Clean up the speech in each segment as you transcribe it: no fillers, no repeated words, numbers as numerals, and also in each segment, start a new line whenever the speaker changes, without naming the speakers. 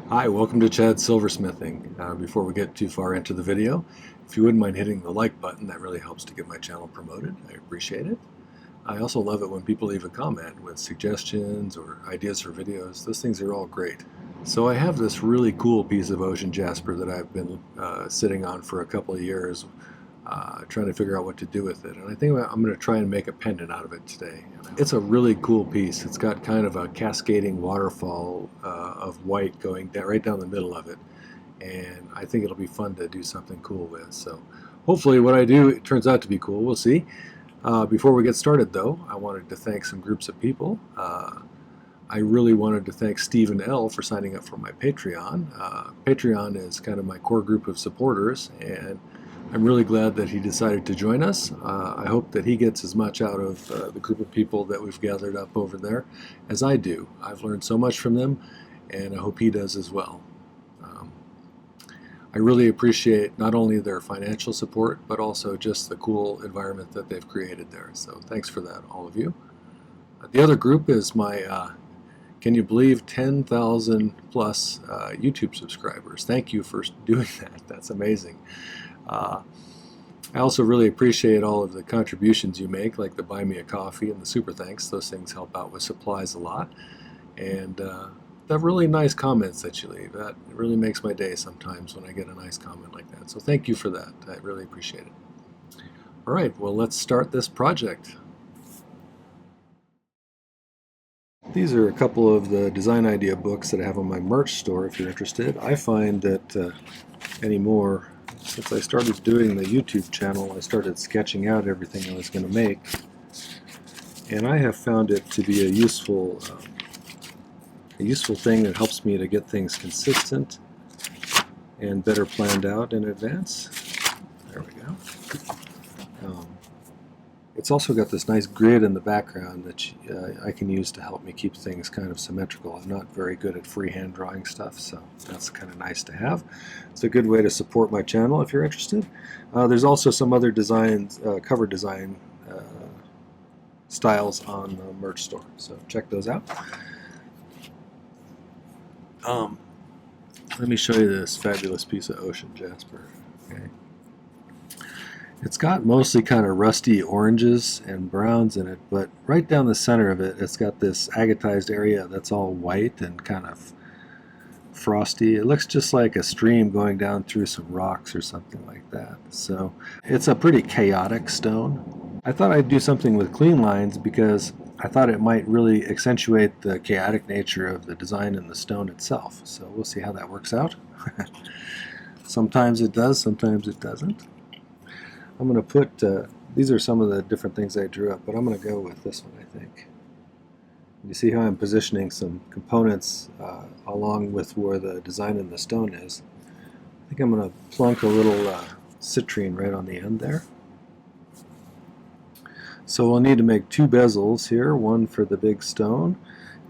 Hi, welcome to Chad's Silversmithing. Before we get too far into the video, if you wouldn't mind hitting the like button, that really helps to get my channel promoted. I appreciate it. I also love it when people leave a comment with suggestions or ideas for videos. Those things are all great. So I have this really cool piece of Ocean Jasper that I've been sitting on for a couple of years, trying to figure out what to do with it. And I think I'm going to try and make a pendant out of it today. It's a really cool piece. It's got kind of a cascading waterfall of white going down, right down the middle of it. And I think it'll be fun to do something cool with. So hopefully what I do, it turns out to be cool. We'll see. Before we get started, though, I wanted to thank some groups of people. I really wanted to thank Stephen L. for signing up for my Patreon. Patreon is kind of my core group of supporters, and I'm really glad that he decided to join us. I hope that he gets as much out of the group of people that we've gathered up over there as I do. I've learned so much from them, and I hope he does as well. I really appreciate not only their financial support, but also just the cool environment that they've created there. So thanks for that, all of you. The other group is my, can you believe, 10,000 plus YouTube subscribers. Thank you for doing that. That's amazing. I also really appreciate all of the contributions you make, like the Buy Me a Coffee and the Super Thanks. Those things help out with supplies a lot. And the really nice comments that you leave. That really makes my day sometimes when I get a nice comment like that. So thank you for that. I really appreciate it. All right, well, let's start this project. These are a couple of the design idea books that I have on my merch store if you're interested. I find that anymore, since I started doing the YouTube channel, I started sketching out everything I was going to make. And I have found it to be a useful thing that helps me to get things consistent and better planned out in advance. There we go. It's also got this nice grid in the background that I can use to help me keep things kind of symmetrical. I'm not very good at freehand drawing stuff, so that's kind of nice to have. It's a good way to support my channel if you're interested. There's also some other designs, cover design styles on the merch store, so check those out. Let me show you this fabulous piece of Ocean Jasper. Okay. It's got mostly kind of rusty oranges and browns in it, but right down the center of it, it's got this agatized area that's all white and kind of frosty. It looks just like a stream going down through some rocks or something like that. So it's a pretty chaotic stone. I thought I'd do something with clean lines because I thought it might really accentuate the chaotic nature of the design in the stone itself. So we'll see how that works out. Sometimes it does, sometimes it doesn't. I'm going to put, these are some of the different things I drew up, but I'm going to go with this one, I think. You see how I'm positioning some components along with where the design in the stone is. I think I'm going to plunk a little citrine right on the end there. So we'll need to make two bezels here, one for the big stone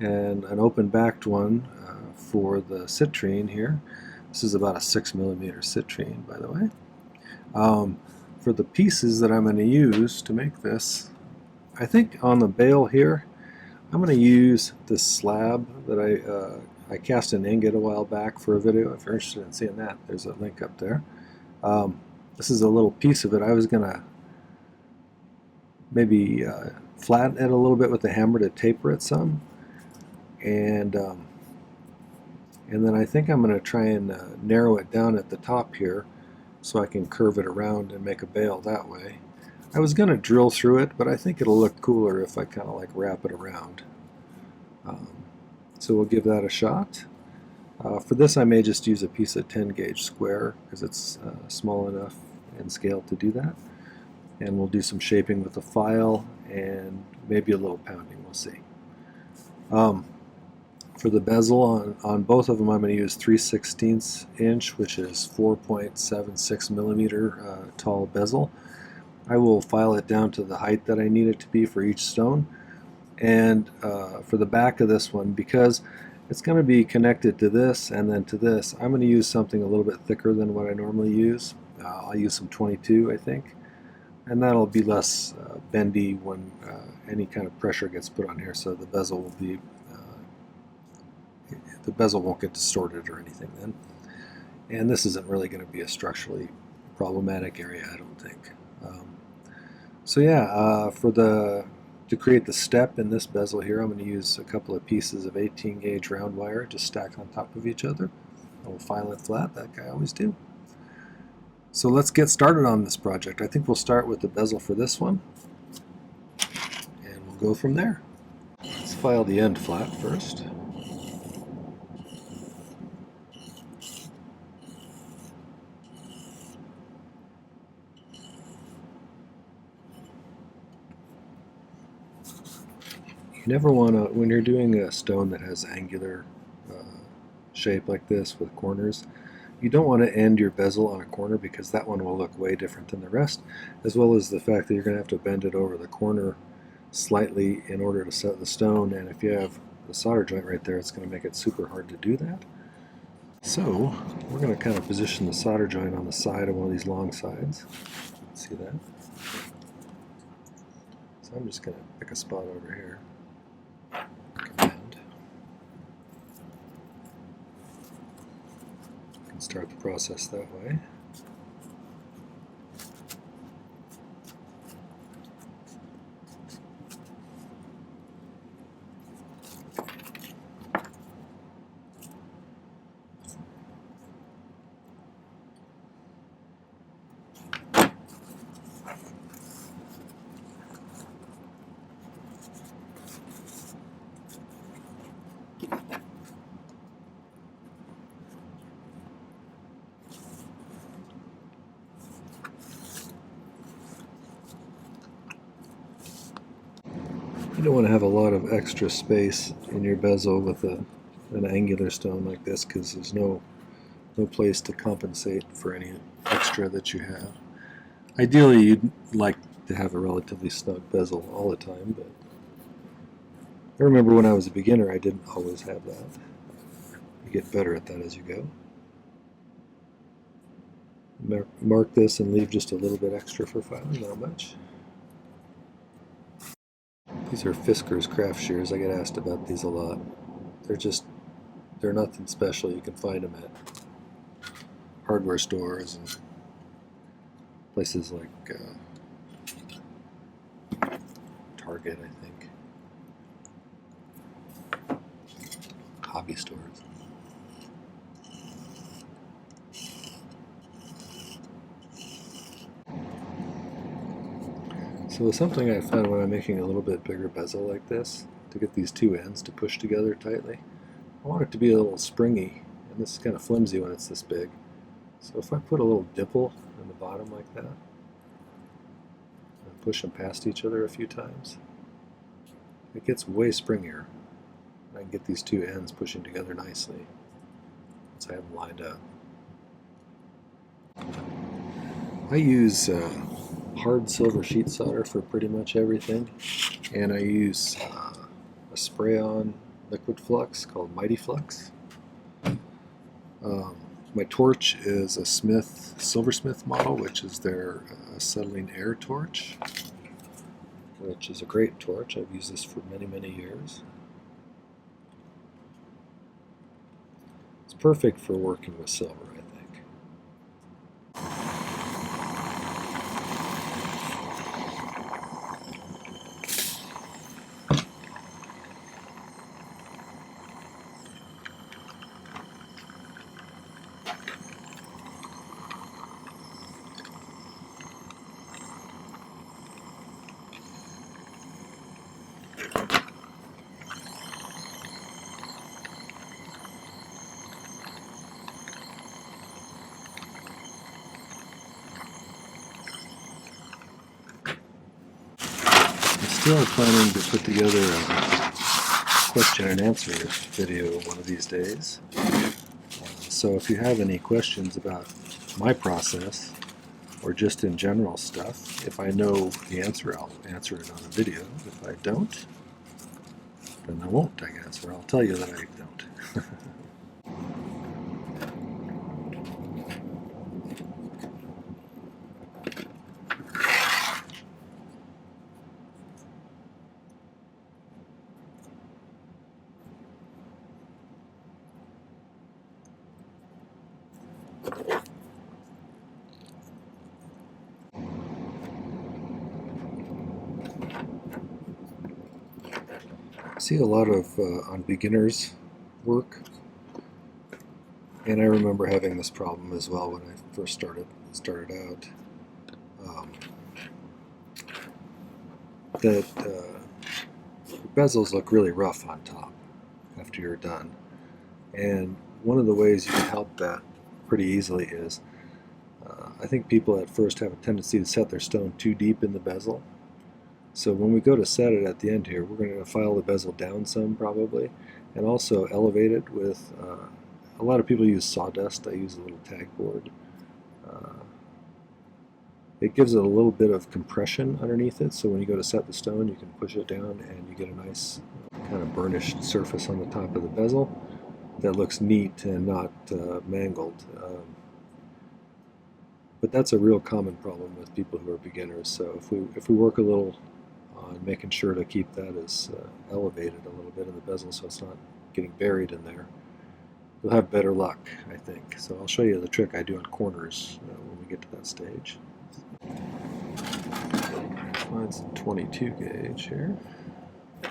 and an open-backed one for the citrine here. This is about a 6mm citrine, by the way. For the pieces that I'm going to use to make this, I think on the bale here, I'm going to use this slab that I cast an ingot a while back for a video. If you're interested in seeing that, there's a link up there. This is a little piece of it. I was going to maybe flatten it a little bit with the hammer to taper it some. And then I think I'm going to try and narrow it down at the top here so I can curve it around and make a bale that way. I was going to drill through it, but I think it'll look cooler if I kind of like wrap it around. So we'll give that a shot. For this I may just use a piece of 10 gauge square because it's small enough in scale to do that. And we'll do some shaping with a file and maybe a little pounding, we'll see. For the bezel, on both of them I'm going to use 3/16 inch, which is 4.76mm tall bezel. I will file it down to the height that I need it to be for each stone. And for the back of this one, because it's going to be connected to this and then to this, I'm going to use something a little bit thicker than what I normally use. I'll use some 22, I think. And that'll be less bendy when any kind of pressure gets put on here, so the bezel will be the bezel won't get distorted or anything then. And this isn't really going to be a structurally problematic area, I don't think. So yeah, to create the step in this bezel here, I'm going to use a couple of pieces of 18 gauge round wire just stacked on top of each other. A little filet flat, like I always do. So let's get started on this project. I think we'll start with the bezel for this one, and we'll go from there. Let's file the end flat first. You never want to, when you're doing a stone that has angular shape like this with corners, you don't want to end your bezel on a corner because that one will look way different than the rest, as well as the fact that you're going to have to bend it over the corner slightly in order to set the stone, and if you have the solder joint right there, it's going to make it super hard to do that. So we're going to kind of position the solder joint on the side of one of these long sides. See that? So I'm just going to pick a spot over here. Start the process that way. You don't want to have a lot of extra space in your bezel with an angular stone like this because there's no place to compensate for any extra that you have. Ideally, you'd like to have a relatively snug bezel all the time, but I remember when I was a beginner, I didn't always have that. You get better at that as you go. Mark this and leave just a little bit extra for filing, not much. These are Fisker's craft shears. I get asked about these a lot. They're nothing special. You can find them at hardware stores and places like Target, I think. Hobby stores. So something I found when I'm making a little bit bigger bezel like this, to get these two ends to push together tightly, I want it to be a little springy, and this is kind of flimsy when it's this big. So if I put a little dimple in the bottom like that, and push them past each other a few times, it gets way springier. I can get these two ends pushing together nicely once I have them lined up. I use hard silver sheet solder for pretty much everything, and I use a spray-on liquid flux called My-T-Flux. My torch is a Silversmith model, which is their acetylene air torch, which is a great torch. I've used this for many years. It's perfect for working with silver, I think. Still planning to put together a question and answer video one of these days. So if you have any questions about my process or just in general stuff, if I know the answer, I'll answer it on a video. If I don't, then I won't, I guess, or I'll tell you that I don't. see a lot of on beginners work, and I remember having this problem as well when I first started out. That bezels look really rough on top after you're done, and one of the ways you can help that pretty easily is I think people at first have a tendency to set their stone too deep in the bezel. So when we go to set it at the end here, we're going to file the bezel down some probably, and also elevate it with, a lot of people use sawdust. I use a little tag board. It gives it a little bit of compression underneath it, so when you go to set the stone, you can push it down and you get a nice kind of burnished surface on the top of the bezel that looks neat and not mangled. But that's a real common problem with people who are beginners. So if we work a little on making sure to keep that as elevated a little bit in the bezel so it's not getting buried in there, you'll have better luck, I think. So I'll show you the trick I do on corners when we get to that stage. Mine's a 22 gauge here. I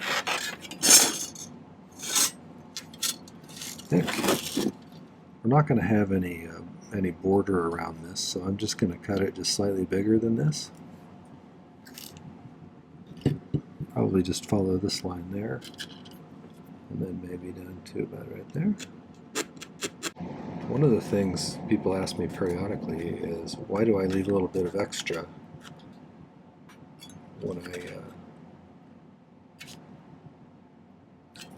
think we're not going to have any border around this, so I'm just going to cut it just slightly bigger than this. Probably just follow this line there, and then maybe down to about right there. One of the things people ask me periodically is, why do I leave a little bit of extra when I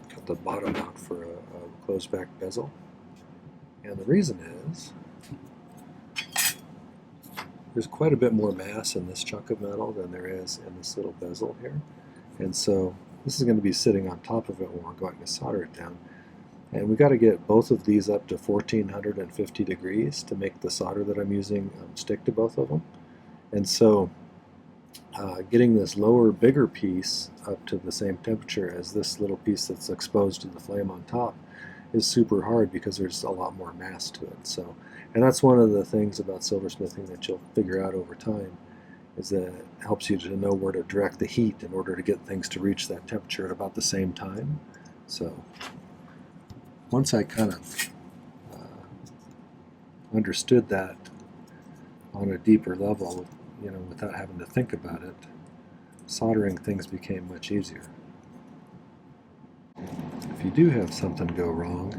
cut the bottom out for a closed back bezel? And the reason is, there's quite a bit more mass in this chunk of metal than there is in this little bezel here. And so this is going to be sitting on top of it when we're going to solder it down. And we've got to get both of these up to 1450 degrees to make the solder that I'm using stick to both of them. And so getting this lower, bigger piece up to the same temperature as this little piece that's exposed to the flame on top is super hard because there's a lot more mass to it. So, and that's one of the things about silversmithing that you'll figure out over time, is that it helps you to know where to direct the heat in order to get things to reach that temperature at about the same time. So once I kind of understood that on a deeper level, you know, without having to think about it, soldering things became much easier. If you do have something go wrong,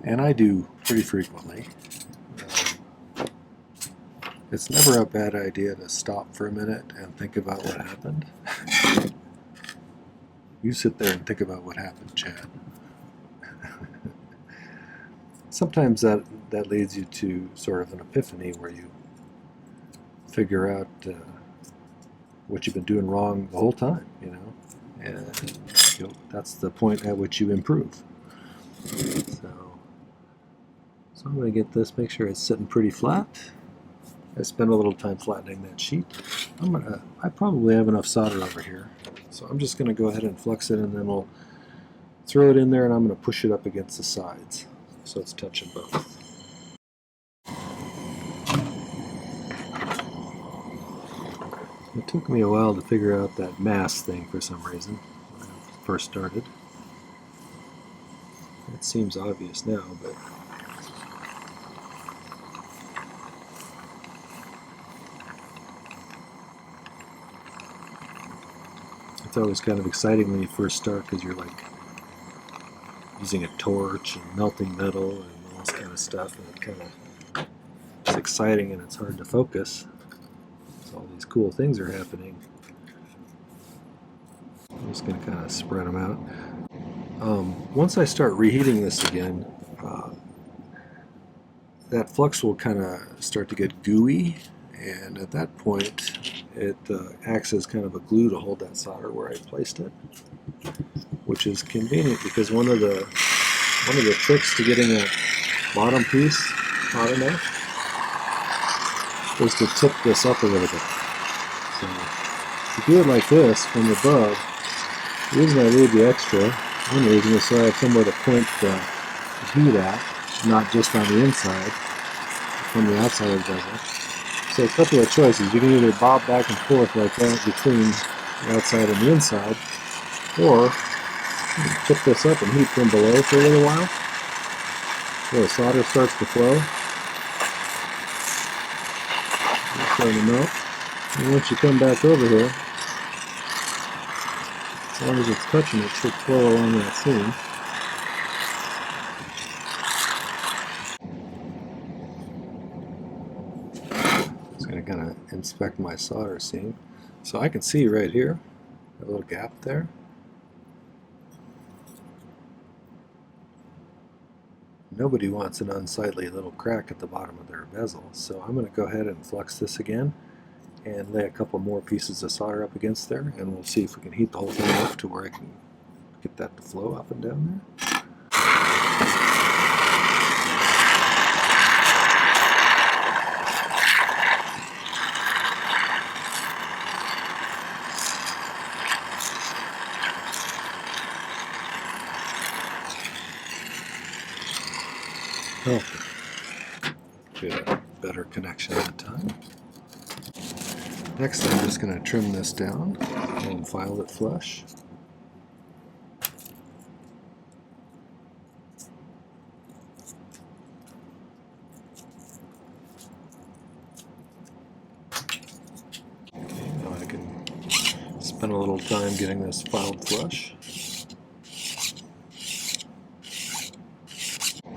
and I do pretty frequently, it's never a bad idea to stop for a minute and think about what happened. You sit there and think about what happened, Chad. Sometimes that leads you to sort of an epiphany where you figure out what you've been doing wrong the whole time, you know, and that's the point at which you improve. So I'm going to get this, make sure it's sitting pretty flat. I spent a little time flattening that sheet. I probably have enough solder over here, so I'm just going to go ahead and flux it, and then we'll throw it in there, and I'm going to push it up against the sides so it's touching both. It took me a while to figure out that mass thing for some reason when I first started. It seems obvious now, but it's always kind of exciting when you first start, because you're like using a torch and melting metal and all this kind of stuff, and it kind of, it's exciting and it's hard to focus. So all these cool things are happening. I'm just going to kind of spread them out. Once I start reheating this again, that flux will kind of start to get gooey, and at that point it acts as kind of a glue to hold that solder where I placed it, which is convenient because one of the tricks to getting that bottom piece hot enough is to tip this up a little bit. So if you do it like this from above, the reason I leave the extra, one reason is so I have somewhere to point the heat at, not just on the inside, from the outside of the bezel. So a couple of choices. You can either bob back and forth like that between the outside and the inside, Or you can tip this up and heat from below for a little while, where the solder starts to flow. It's starting to melt. And once you come back over here, as long as it's touching, it should flow along that seam. Just going to kind of inspect my solder seam. So I can see right here, a little gap there. Nobody wants an unsightly little crack at the bottom of their bezel, so I'm going to go ahead and flux this again and lay a couple more pieces of solder up against there, and we'll see if we can heat the whole thing up to where I can get that to flow up and down there. Oh, get a better connection that time. Next, I'm just going to trim this down and file it flush. Okay, now I can spend a little time getting this filed flush.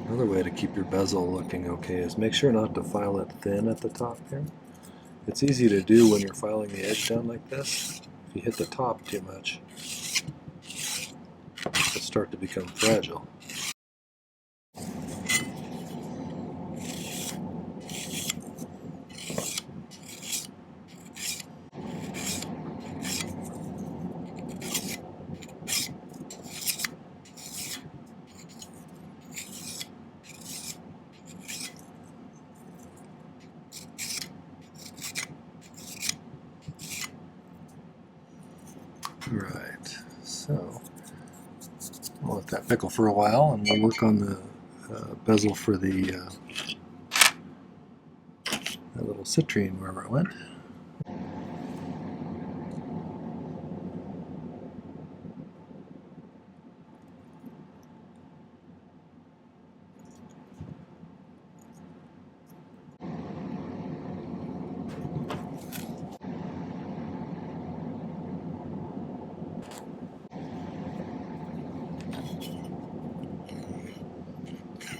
Another way to keep your bezel looking okay is make sure not to file it thin at the top here. It's easy to do when you're filing the edge down like this. If you hit the top too much, it'll start to become fragile. Right, so I'll let that pickle for a while, and we'll work on the bezel for the that little citrine wherever it went.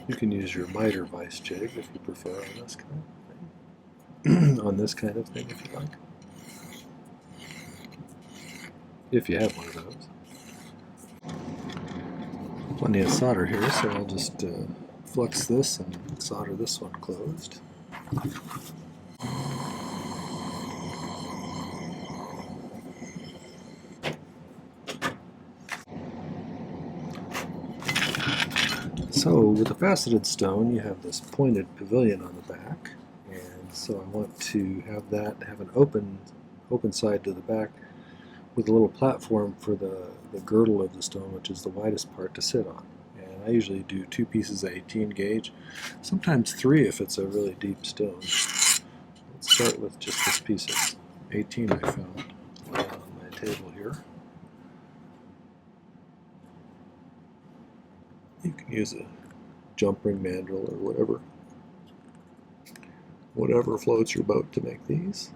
You can use your miter vice jig if you prefer on this kind of thing. On this kind of thing, if you like. If you have one of those. Plenty of solder here, so I'll just flux this and solder this one closed. So with a faceted stone, you have this pointed pavilion on the back, and so I want to have that have an open side to the back with a little platform for the girdle of the stone, which is the widest part to sit on. And I usually do 2 pieces of 18 gauge, sometimes 3 if it's a really deep stone. Let's start with just this piece of 18 I found on my table here. You can use a jump ring mandrel or whatever floats your boat to make these.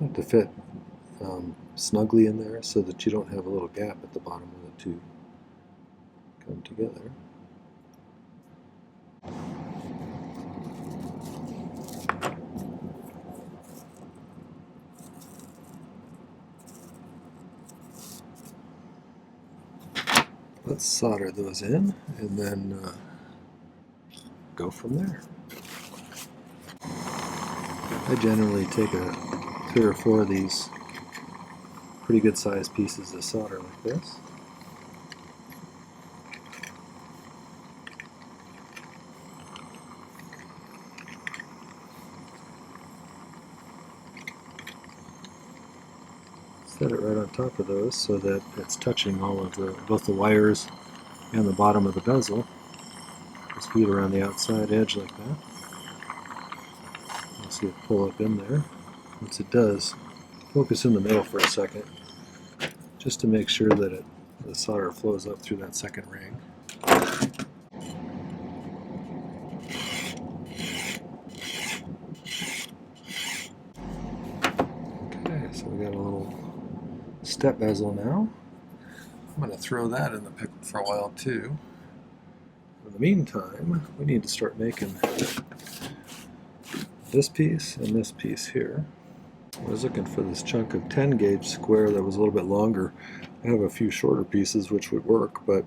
You have to fit snugly in there so that you don't have a little gap at the bottom of the two come together. Let's solder those in and then go from there. I generally take 3 or 4 of these pretty good sized pieces of solder like this. Set it right on top of those so that it's touching all of both the wires and the bottom of the bezel. Just feed around the outside edge like that. You'll see it pull up in there. Once it does, focus in the middle for a second, just to make sure that the solder flows up through that second ring. Okay, so we got a little step bezel now. I'm going to throw that in the pickle for a while too. In the meantime, we need to start making this piece and this piece here. I was looking for this chunk of 10 gauge square that was a little bit longer. I have a few shorter pieces which would work, but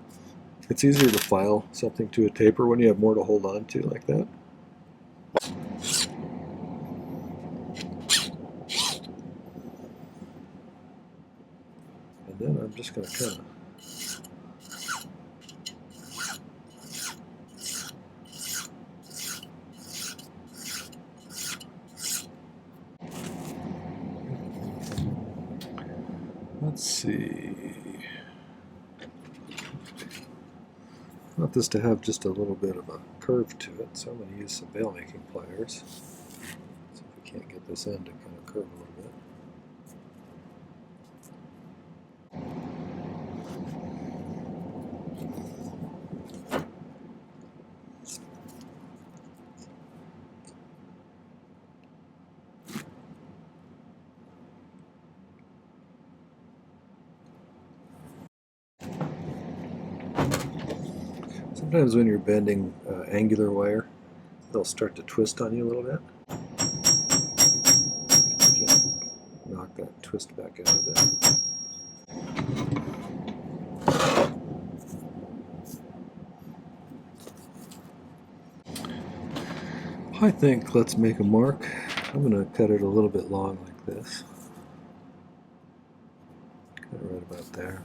it's easier to file something to a taper when you have more to hold on to like that. And then I'm just going to kind of let's see. I want this to have just a little bit of a curve to it, so I'm going to use some bail making pliers. See if we can't get this end to kind of curve a little bit. Sometimes when you're bending angular wire, they'll start to twist on you a little bit. You can knock that twist back out of it. I think let's make a mark. I'm going to cut it a little bit long like this. Cut it right about there.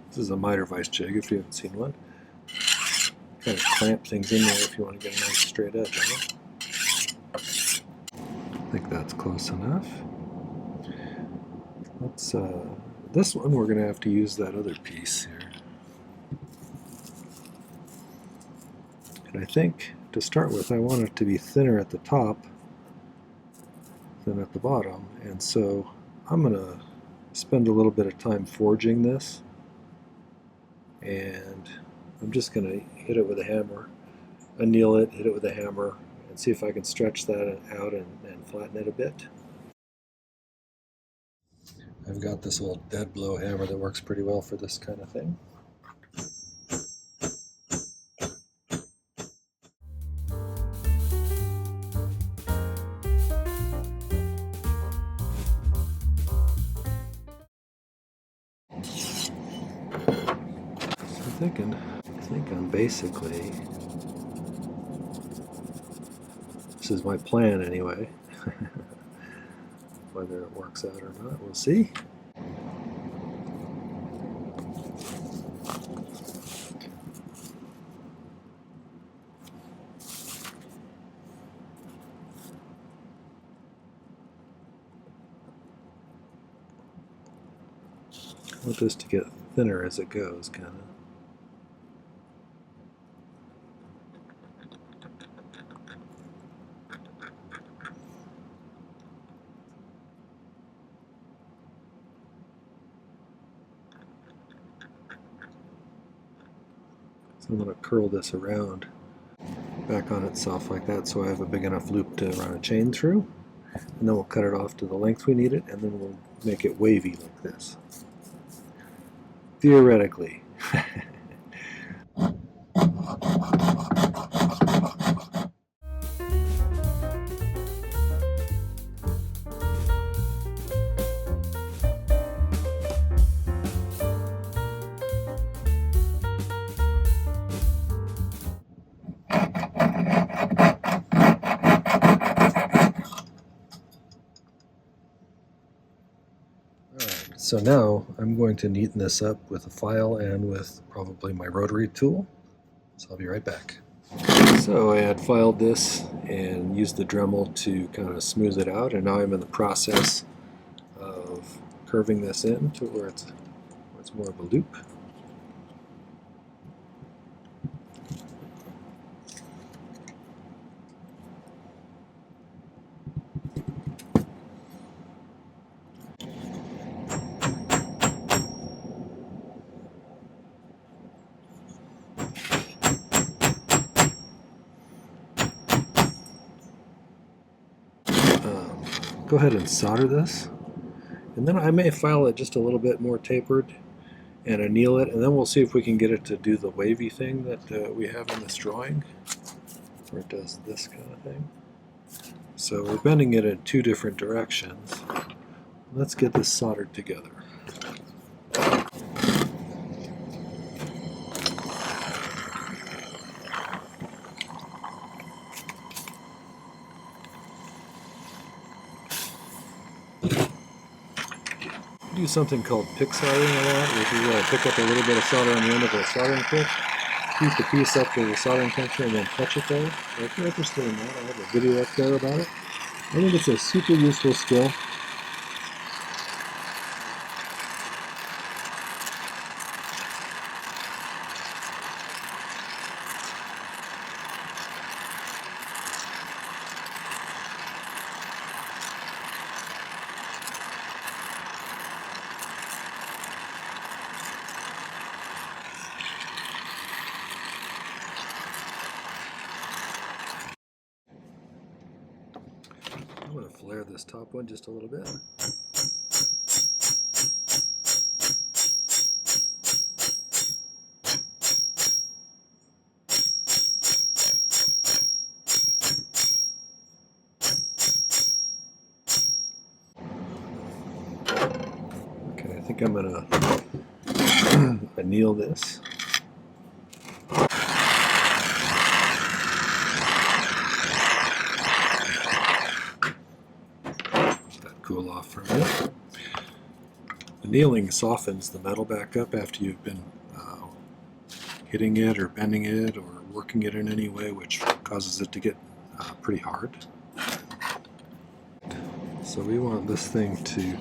This is a miter vise jig if you haven't seen one. Kind of clamp things in there if you want to get a nice straight edge on it. I think that's close enough. Let's, this one we're going to have to use that other piece here. And I think to start with I want it to be thinner at the top than at the bottom, and so I'm going to spend a little bit of time forging this, and I'm just going to hit it with a hammer, anneal it, hit it with a hammer, and see if I can stretch that out and flatten it a bit. I've got this old dead blow hammer that works pretty well for this kind of thing. I think I'm basically, this is my plan anyway. Whether it works out or not, we'll see. I want this to get thinner as it goes, kind of. So I'm going to curl this around back on itself like that so I have a big enough loop to run a chain through. And then we'll cut it off to the length we need it, and then we'll make it wavy like this. Theoretically. So now I'm going to neaten this up with a file and with probably my rotary tool. So I'll be right back. So I had filed this and used the Dremel to kind of smooth it out, and now I'm in the process of curving this in to where it's more of a loop. Go ahead and solder this, and then I may file it just a little bit more tapered and anneal it, and then we'll see if we can get it to do the wavy thing that we have in this drawing, where it does this kind of thing. So we're bending it in two different directions. Let's get this soldered together. We do something called pick soldering a lot, which is pick up a little bit of solder on the end of a soldering pick, heat the piece up to the soldering temperature, and then touch it there. So if you're interested in that, I have a video up there about it. I think it's a super useful skill. I'm going to flare this top one just a little bit. Okay, I think I'm going to anneal this. Cool off for a minute. Annealing softens the metal back up after you've been hitting it or bending it or working it in any way, which causes it to get pretty hard. So we want this thing to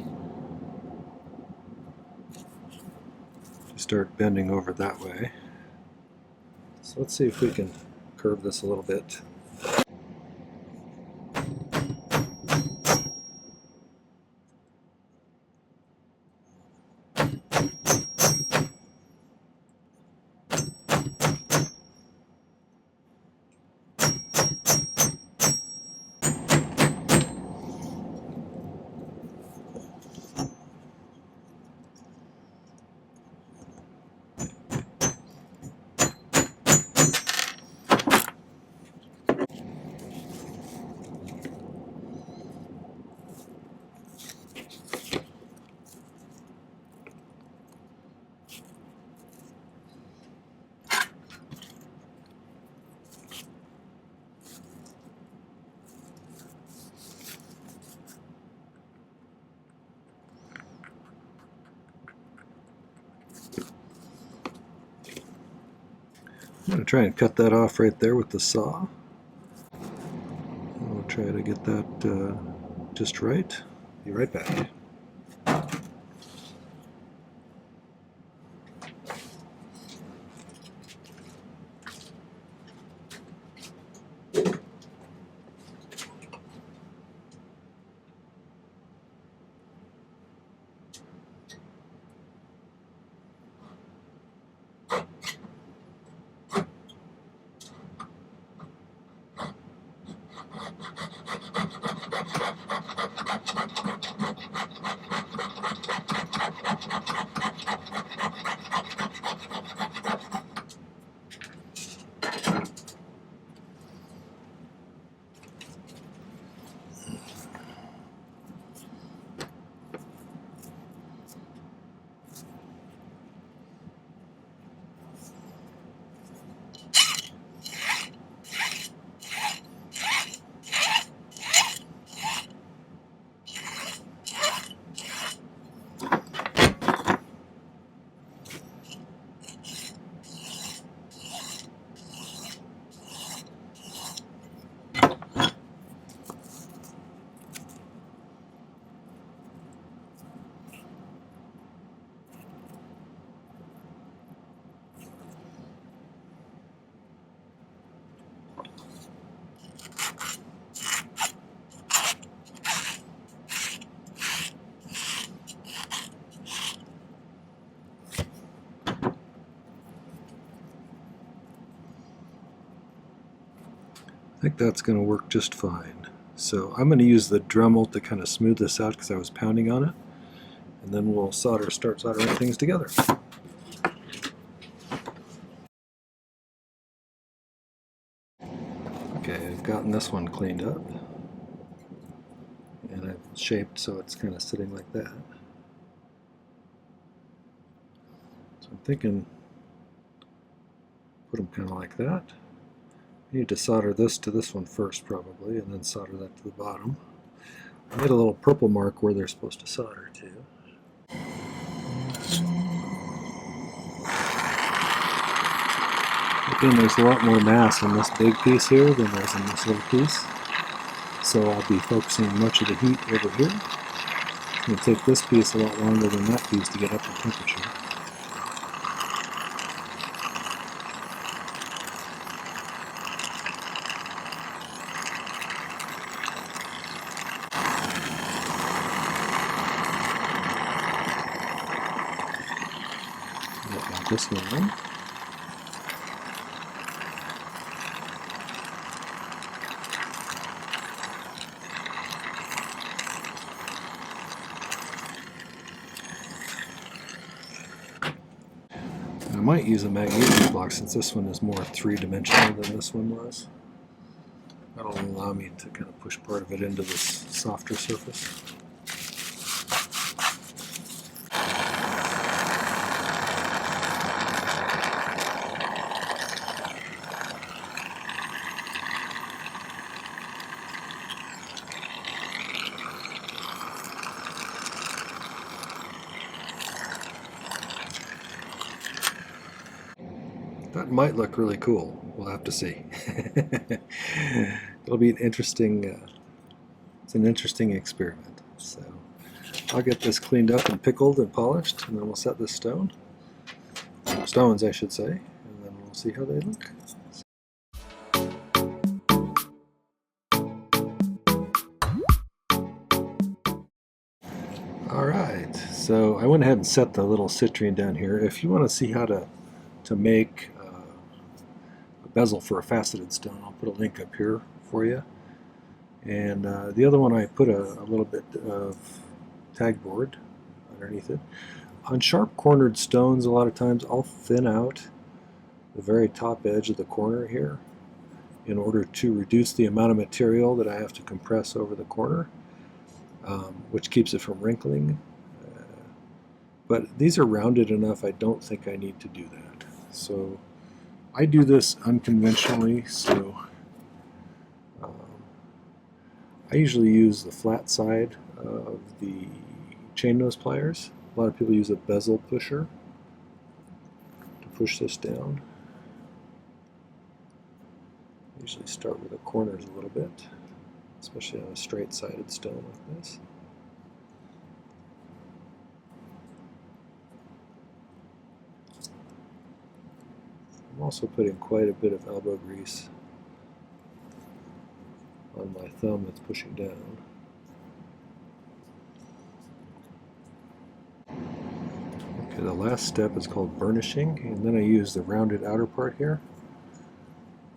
start bending over that way. So let's see if we can curve this a little bit. I'm going to try and cut that off right there with the saw. We'll try to get that just right. Be right back. think that's going to work just fine. So I'm going to use the Dremel to kind of smooth this out because I was pounding on it. And then we'll start soldering things together. Okay, I've gotten this one cleaned up. And I've shaped so it's kind of sitting like that. So I'm thinking, put them kind of like that. I need to solder this to this one first probably, and then solder that to the bottom. I made a little purple mark where they're supposed to solder to. Again, there's a lot more mass in this big piece here than there's in this little piece. So I'll be focusing much of the heat over here. It's going to take this piece a lot longer than that piece to get up to temperature. Get this one in. I might use a My-T-Flux since this one is more three-dimensional than this one was. That'll allow me to kind of push part of it into this softer surface. That might look really cool. We'll have to see. It'll be an interesting. It's an interesting experiment. So I'll get this cleaned up and pickled and polished, and then we'll set this stones, I should say, and then we'll see how they look. All right. So I went ahead and set the little citrine down here. If you want to see how to make a bezel for a faceted stone, I'll put a link up here for you. And the other one I put a little bit of tag board underneath it. On sharp cornered stones, a lot of times I'll thin out the very top edge of the corner here in order to reduce the amount of material that I have to compress over the corner, which keeps it from wrinkling. But these are rounded enough, I don't think I need to do that. So I do this unconventionally, so I usually use the flat side of the chain nose pliers. A lot of people use a bezel pusher to push this down. I usually start with the corners a little bit, especially on a straight-sided stone like this. I'm also putting quite a bit of elbow grease on my thumb that's pushing down. Okay, the last step is called burnishing, and then I use the rounded outer part here,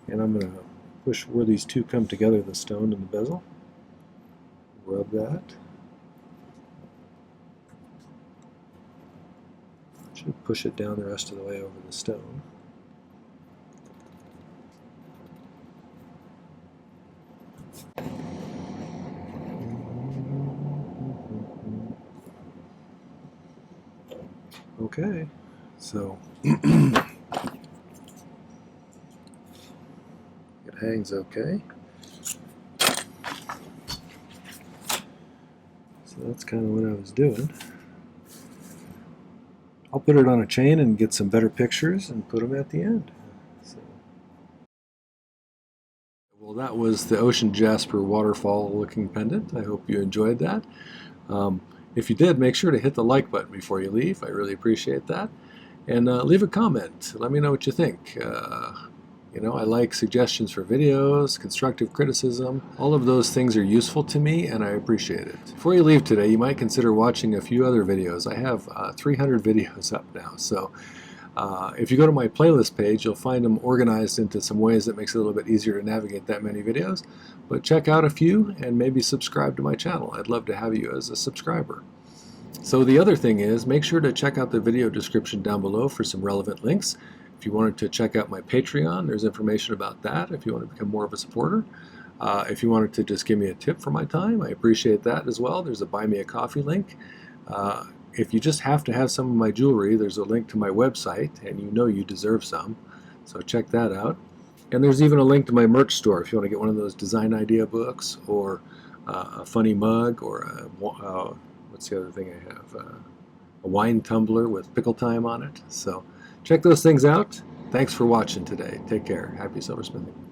and I'm going to push where these two come together, the stone and the bezel. Rub that. Should push it down the rest of the way over the stone. Okay, so it hangs okay. So that's kind of what I was doing. I'll put it on a chain and get some better pictures and put them at the end. So. Well, that was the Ocean Jasper waterfall looking pendant. I hope you enjoyed that. If you did, make sure to hit the like button before you leave. I really appreciate that. And leave a comment. Let me know what you think. You know, I like suggestions for videos, constructive criticism. All of those things are useful to me, and I appreciate it. Before you leave today, you might consider watching a few other videos. I have 300 videos up now, so If you go to my playlist page, you'll find them organized into some ways that makes it a little bit easier to navigate that many videos. But check out a few and maybe subscribe to my channel. I'd love to have you as a subscriber. So the other thing is, make sure to check out the video description down below for some relevant links. If you wanted to check out my Patreon, there's information about that if you want to become more of a supporter. If you wanted to just give me a tip for my time, I appreciate that as well. There's a Buy Me a Coffee link. If you just have to have some of my jewelry, there's a link to my website, and you know you deserve some, so check that out. And there's even a link to my merch store if you want to get one of those design idea books, or a funny mug, or what's the other thing I have? A wine tumbler with pickle time on it. So check those things out. Thanks for watching today. Take care. Happy silversmithing.